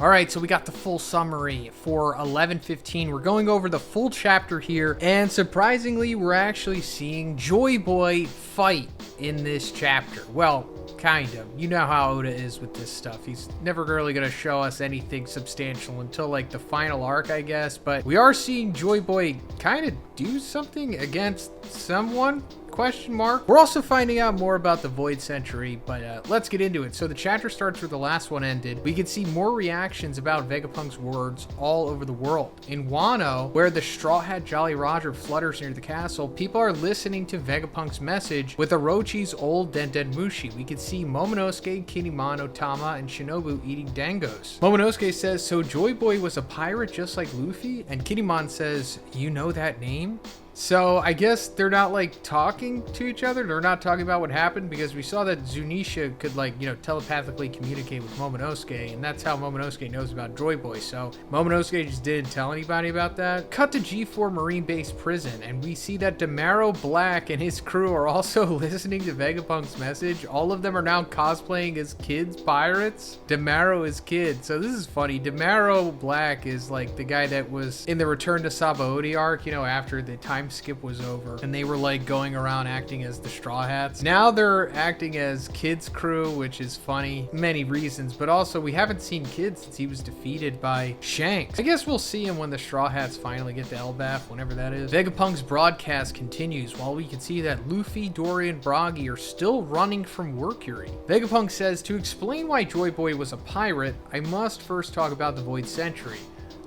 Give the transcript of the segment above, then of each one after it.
All right, so we got the full summary for 11:15. We're going over the full chapter here, and surprisingly, we're actually seeing Joy Boy fight in this chapter. Well, kind of. You know how Oda is with this stuff. He's never really going to show us anything substantial until like the final arc, I guess. But we are seeing Joy Boy kind of do something against someone? Question mark. We're also finding out more about the Void Century, but let's get into it. So the chapter starts where the last one ended. We can see more reactions about Vegapunk's words all over the world. In Wano, where the Straw Hat Jolly Roger flutters near the castle, people are listening to Vegapunk's message with Orochi's old Denden Mushi. We can see Momonosuke, Kinemon, Otama, and Shinobu eating dangos. Momonosuke says, so Joy Boy was a pirate just like Luffy? And Kinemon says, you know that name? So I guess they're not like talking to each other. They're not talking about what happened because we saw that Zunisha could like, telepathically communicate with Momonosuke, and that's how Momonosuke knows about Joy Boy. So Momonosuke just didn't tell anybody about that. Cut to G4 Marine Base Prison, and we see that Demaro Black and his crew are also listening to Vegapunk's message. All of them are now cosplaying as kids pirates. Demaro is kid. So this is funny. Demaro Black is like the guy that was in the Return to Sabaody arc, after the time skip was over and they were like going around acting as the Straw Hats. Now they're acting as Kid's crew, which is funny. Many reasons, but also we haven't seen Kid since he was defeated by Shanks. I guess we'll see him when the Straw Hats finally get to Elbaf, whenever that is. Vegapunk's broadcast continues while we can see that Luffy, Dory, and Bragi are still running from Mercury. Vegapunk says, to explain why Joy Boy was a pirate, I must first talk about the Void Century.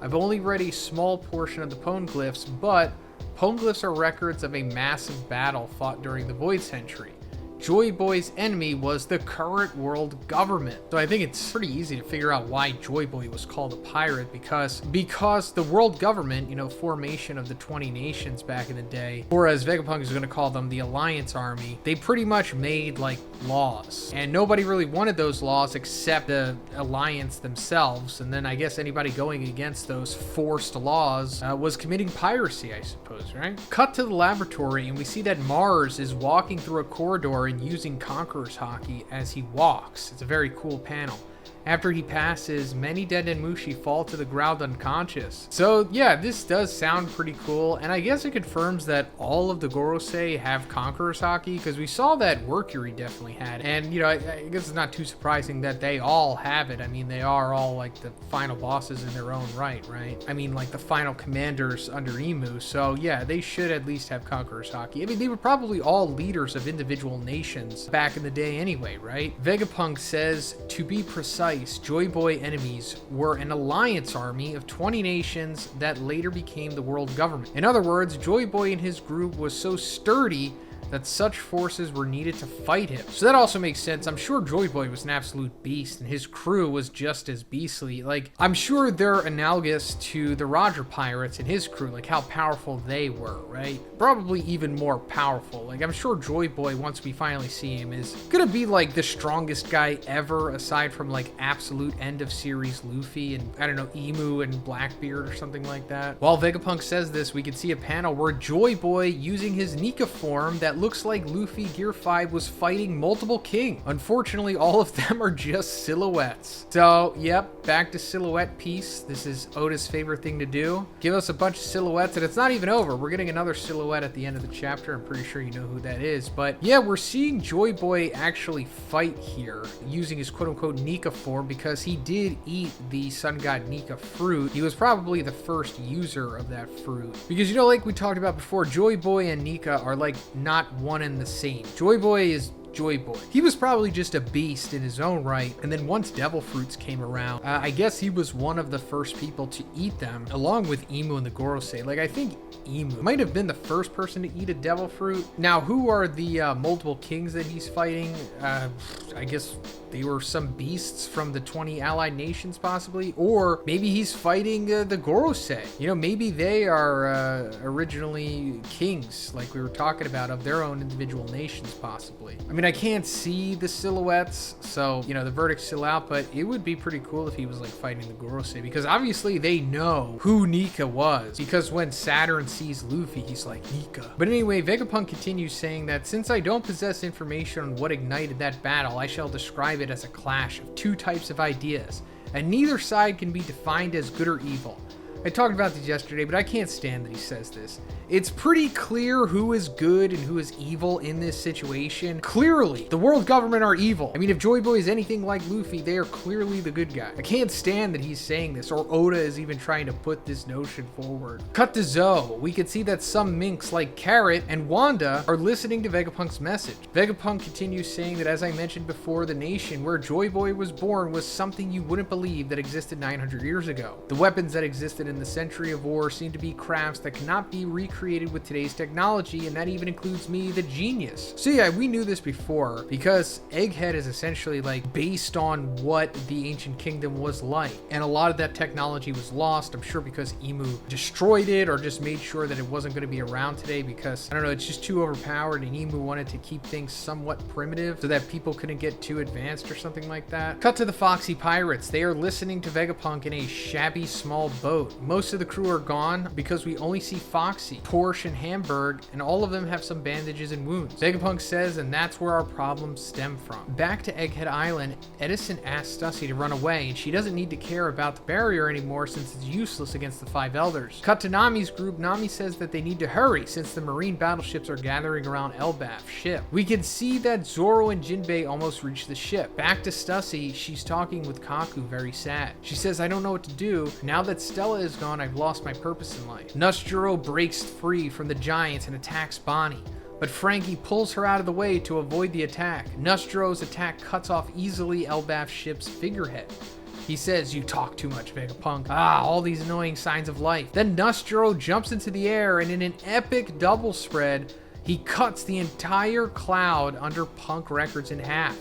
I've only read a small portion of the Poneglyphs, but Poneglyphs are records of a massive battle fought during the Void Century. Joy Boy's enemy was the current world government. So I think it's pretty easy to figure out why Joy Boy was called a pirate because the world government, formation of the 20 nations back in the day, or as Vegapunk is going to call them, the Alliance Army, they pretty much made like laws. And nobody really wanted those laws except the Alliance themselves. And then I guess anybody going against those forced laws was committing piracy, I suppose, right? Cut to the laboratory and we see that Mars is walking through a corridor and using Conqueror's Haki as he walks. It's a very cool panel. After he passes, many Denden Mushi fall to the ground unconscious. So yeah, this does sound pretty cool, and I guess it confirms that all of the Gorosei have Conqueror's Haki, because we saw that Mercury definitely had it. And I guess it's not too surprising that they all have it. I mean, they are all like the final bosses in their own right? I mean, like the final commanders under Imu, so yeah, they should at least have Conqueror's Haki. I mean, they were probably all leaders of individual nations back in the day anyway, right? Vegapunk says, to be precise, Joy Boy enemies were an alliance army of 20 nations that later became the world government. In other words, Joy Boy and his group was so sturdy that such forces were needed to fight him. So that also makes sense. I'm sure Joy Boy was an absolute beast and his crew was just as beastly. Like, I'm sure they're analogous to the Roger Pirates and his crew, like how powerful they were, right? Probably even more powerful. Like, I'm sure Joy Boy, once we finally see him, is gonna be like the strongest guy ever, aside from like absolute end of series Luffy and, I don't know, Emu and Blackbeard or something like that. While Vegapunk says this, we can see a panel where Joy Boy, using his Nika form that looks like Luffy Gear 5, was fighting multiple king. Unfortunately, all of them are just silhouettes. So, yep, back to silhouette piece. This is Oda's favorite thing to do. Give us a bunch of silhouettes, and it's not even over. We're getting another silhouette at the end of the chapter. I'm pretty sure you know who that is. But yeah, we're seeing Joy Boy actually fight here using his quote-unquote Nika form because he did eat the Sun God Nika fruit. He was probably the first user of that fruit. Because, like we talked about before, Joy Boy and Nika are like not one and the same. Joy Boy is Joy Boy. He was probably just a beast in his own right, and then once devil fruits came around, I guess he was one of the first people to eat them, along with Emu and the Gorosei. Like, I think Emu might have been the first person to eat a devil fruit. Now, who are the multiple kings that he's fighting? I guess they were some beasts from the 20 allied nations, possibly, or maybe he's fighting the Gorosei. Maybe they are originally kings, like we were talking about, of their own individual nations, possibly. I mean, I can't see the silhouettes, so, the verdict's still out, but it would be pretty cool if he was, like, fighting the Gorosei, because obviously they know who Nika was, because when Saturn sees Luffy, he's like, Nika. But anyway, Vegapunk continues saying that since I don't possess information on what ignited that battle, I shall describe it as a clash of two types of ideas. and neither side can be defined as good or evil. I talked about this yesterday, but I can't stand that he says this. It's pretty clear who is good and who is evil in this situation. Clearly, the world government are evil. I mean, if Joy Boy is anything like Luffy, they are clearly the good guy. I can't stand that he's saying this, or Oda is even trying to put this notion forward. Cut to Zoe. We can see that some minks like Carrot and Wanda are listening to Vegapunk's message. Vegapunk continues saying that, as I mentioned before, the nation where Joy Boy was born was something you wouldn't believe that existed 900 years ago. The weapons that existed in the Century of War seem to be crafts that cannot be recreated with today's technology, and that even includes me, the genius. So yeah, we knew this before, because Egghead is essentially like based on what the ancient kingdom was like, and a lot of that technology was lost, I'm sure because Emu destroyed it or just made sure that it wasn't going to be around today, because I don't know, it's just too overpowered, and Emu wanted to keep things somewhat primitive so that people couldn't get too advanced or something like that. Cut to the Foxy Pirates. They are listening to Vegapunk in a shabby small boat. Most of the crew are gone because we only see Foxy, Porsche, and Hamburg, and all of them have some bandages and wounds. Vegapunk says, and that's where our problems stem from. Back to Egghead Island, Edison asks Stussy to run away, and she doesn't need to care about the barrier anymore since it's useless against the 5 elders. Cut to Nami's group. Nami says that they need to hurry since the marine battleships are gathering around Elbaf's ship. We can see that Zoro and Jinbei almost reach the ship. Back to Stussy, she's talking with Kaku, very sad. She says, I don't know what to do. Now that Stella is gone, I've lost my purpose in life. Nusjuro breaks free from the giants and attacks Bonnie, but Frankie pulls her out of the way to avoid the attack. Nusjuro's attack cuts off easily Elbaf's ship's figurehead. He says, you talk too much, Vegapunk. All these annoying signs of life. Then Nusjuro jumps into the air, and in an epic double spread, he cuts the entire cloud under Punk Records in half,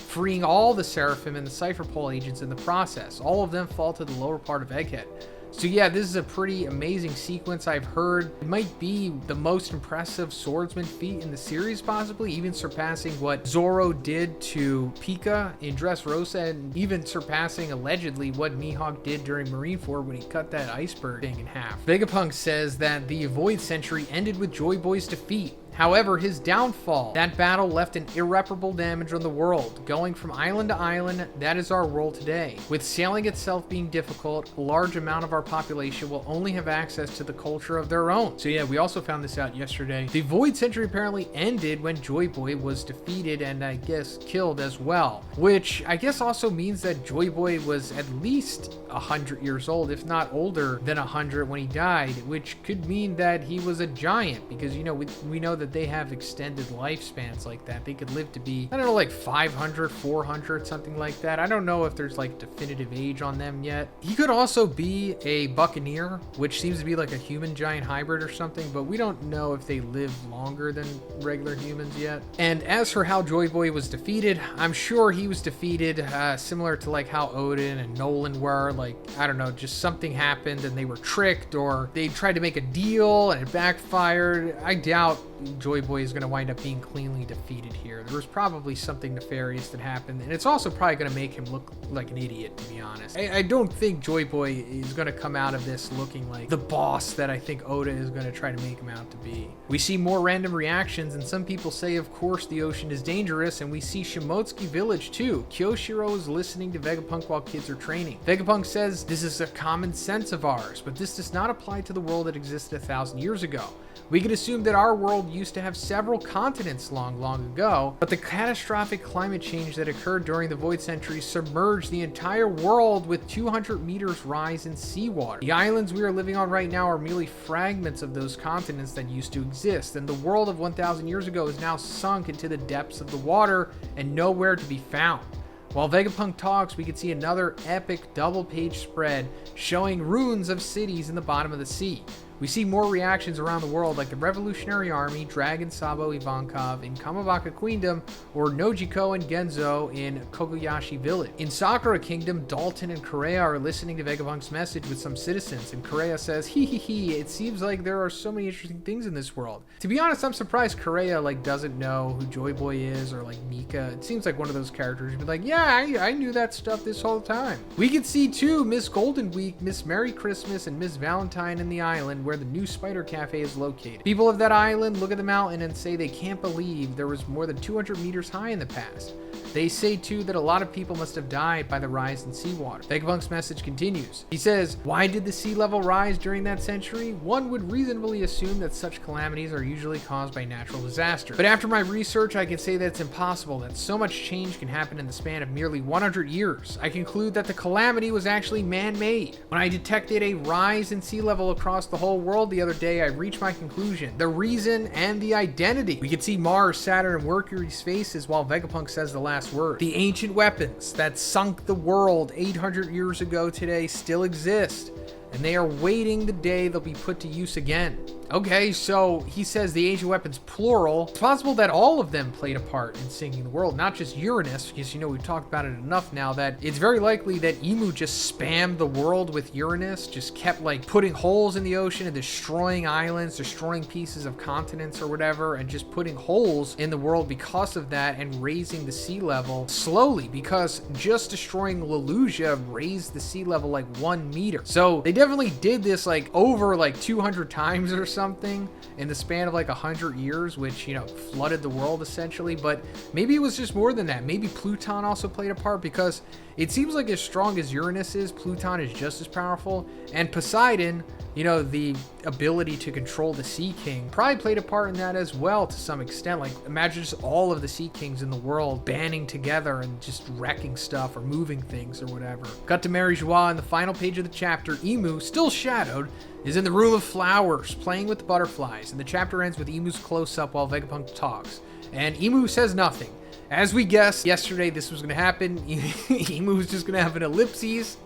freeing all the Seraphim and the Cypher Pole agents in the process. All of them fall to the lower part of Egghead. So yeah, this is a pretty amazing sequence. I've heard it might be the most impressive swordsman feat in the series, possibly, even surpassing what Zoro did to Pika in Dressrosa, and even surpassing, allegedly, what Mihawk did during Marineford when he cut that iceberg thing in half. Vegapunk says that the Void Century ended with Joy Boy's defeat. However, his downfall, that battle left an irreparable damage on the world. Going from island to island, that is our world today. With sailing itself being difficult, a large amount of our population will only have access to the culture of their own. So yeah, we also found this out yesterday. The Void Century apparently ended when Joy Boy was defeated and I guess killed as well, which I guess also means that Joy Boy was at least 100 years old, if not older than 100 when he died, which could mean that he was a giant, because you know, we know that they have extended lifespans like that. They could live to be, I don't know, like 500, 400, something like that. I don't know if there's like definitive age on them yet. He could also be a buccaneer, which seems to be like a human giant hybrid or something, but we don't know if they live longer than regular humans yet. And as for how Joy Boy was defeated, I'm sure he was defeated similar to like how Odin and Nolan were. Like, I don't know, just something happened and they were tricked, or they tried to make a deal and it backfired. I doubt Joy Boy is going to wind up being cleanly defeated here. There was probably something nefarious that happened, and it's also probably going to make him look like an idiot, to be honest. I don't think Joy Boy is going to come out of this looking like the boss that I think Oda is going to try to make him out to be. We see more random reactions, and some people say, of course, the ocean is dangerous, and we see Shimotsuki Village too. Kyoshiro is listening to Vegapunk while kids are training. Vegapunk says, this is a common sense of ours, but this does not apply to the world that existed 1,000 years ago. We could assume that our world used to have several continents long ago, but the catastrophic climate change that occurred during the Void Century submerged the entire world with 200 meters rise in seawater. The islands we are living on right now are merely fragments of those continents that used to exist, and the world of 1,000 years ago is now sunk into the depths of the water and nowhere to be found. While Vegapunk talks, we can see another epic double-page spread showing ruins of cities in the bottom of the sea. We see more reactions around the world, like the Revolutionary Army, Dragon Sabo Ivankov in Kamabaka Queendom, or Nojiko and Genzo in Kokoyashi Village. In Sakura Kingdom, Dalton and Korea are listening to Vegapunk's message with some citizens, and Korea says, it seems like there are so many interesting things in this world. To be honest, I'm surprised Korea doesn't know who Joy Boy is, or Mika. It seems like one of those characters who'd be like, yeah, I knew that stuff this whole time. We can see too Miss Golden Week, Miss Merry Christmas, and Miss Valentine in the island where the new Spider Cafe is located. People of that island look at the mountain and say they can't believe there was more than 200 meters high in the past. They say too that a lot of people must have died by the rise in seawater. Vegapunk's message continues. He says, why did the sea level rise during that century? One would reasonably assume that such calamities are usually caused by natural disaster. But after my research, I can say that it's impossible that so much change can happen in the span of merely 100 years. I conclude that the calamity was actually man-made. When I detected a rise in sea level across the whole world the other day, I reached my conclusion, the reason and the identity. We could see Mars, Saturn, and Mercury's faces while Vegapunk says the last word. The ancient weapons that sunk the world 800 years ago today still exist, and they are waiting the day they'll be put to use again. Okay, so he says the ancient weapons, plural. It's possible that all of them played a part in sinking the world, not just Uranus, because, you know, we've talked about it enough now that it's very likely that Imu just spammed the world with Uranus, just kept, like, putting holes in the ocean and destroying islands, destroying pieces of continents or whatever, and just putting holes in the world because of that and raising the sea level slowly, because just destroying Lelusia raised the sea level like 1 meter. So they definitely did this, like, over, like, 200 times or something in the span of like 100 years, which, you know, flooded the world essentially. But maybe it was just more than that. Maybe Pluton also played a part, because it seems like as strong as Uranus is, Pluton is just as powerful. And Poseidon, you know, the ability to control the Sea King, probably played a part in that as well to some extent. Like, imagine just all of the Sea Kings in the world banding together and just wrecking stuff or moving things or whatever. Cut to Mary Joie in the final page of the chapter. Imu, still shadowed, is in the room of flowers, playing with the butterflies, and the chapter ends with Imu's close-up while Vegapunk talks. And Imu says nothing. As we guessed yesterday this was going to happen, Imu was just going to have an ellipses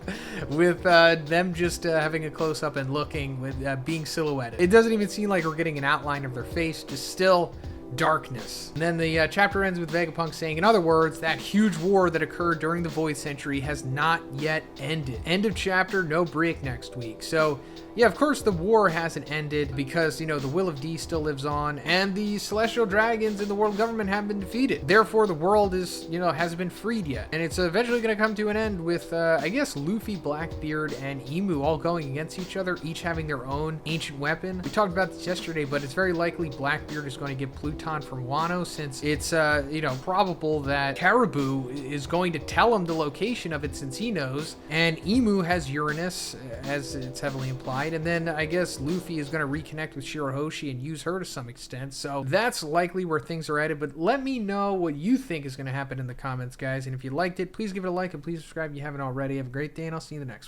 with them just having a close-up and looking, with being silhouetted. It doesn't even seem like we're getting an outline of their face, just still darkness. And then the chapter ends with Vegapunk saying, in other words, that huge war that occurred during the Void Century has not yet ended. End of chapter, no break next week. So yeah, of course the war hasn't ended, because, you know, the will of D still lives on, and the celestial dragons in the world government have been defeated. Therefore, the world is, you know, hasn't been freed yet. And it's eventually going to come to an end with, I guess, Luffy, Blackbeard, and Imu all going against each other, each having their own ancient weapon. We talked about this yesterday, but it's very likely Blackbeard is going to get Pluton from Wano, since it's, you know, probable that Caribou is going to tell him the location of it, since he knows. And Imu has Uranus, as it's heavily implied. And then I guess Luffy is going to reconnect with Shirahoshi and use her to some extent. So that's likely where things are headed. But let me know what you think is going to happen in the comments, guys. And if you liked it, please give it a like and please subscribe if you haven't already. Have a great day, and I'll see you in the next one.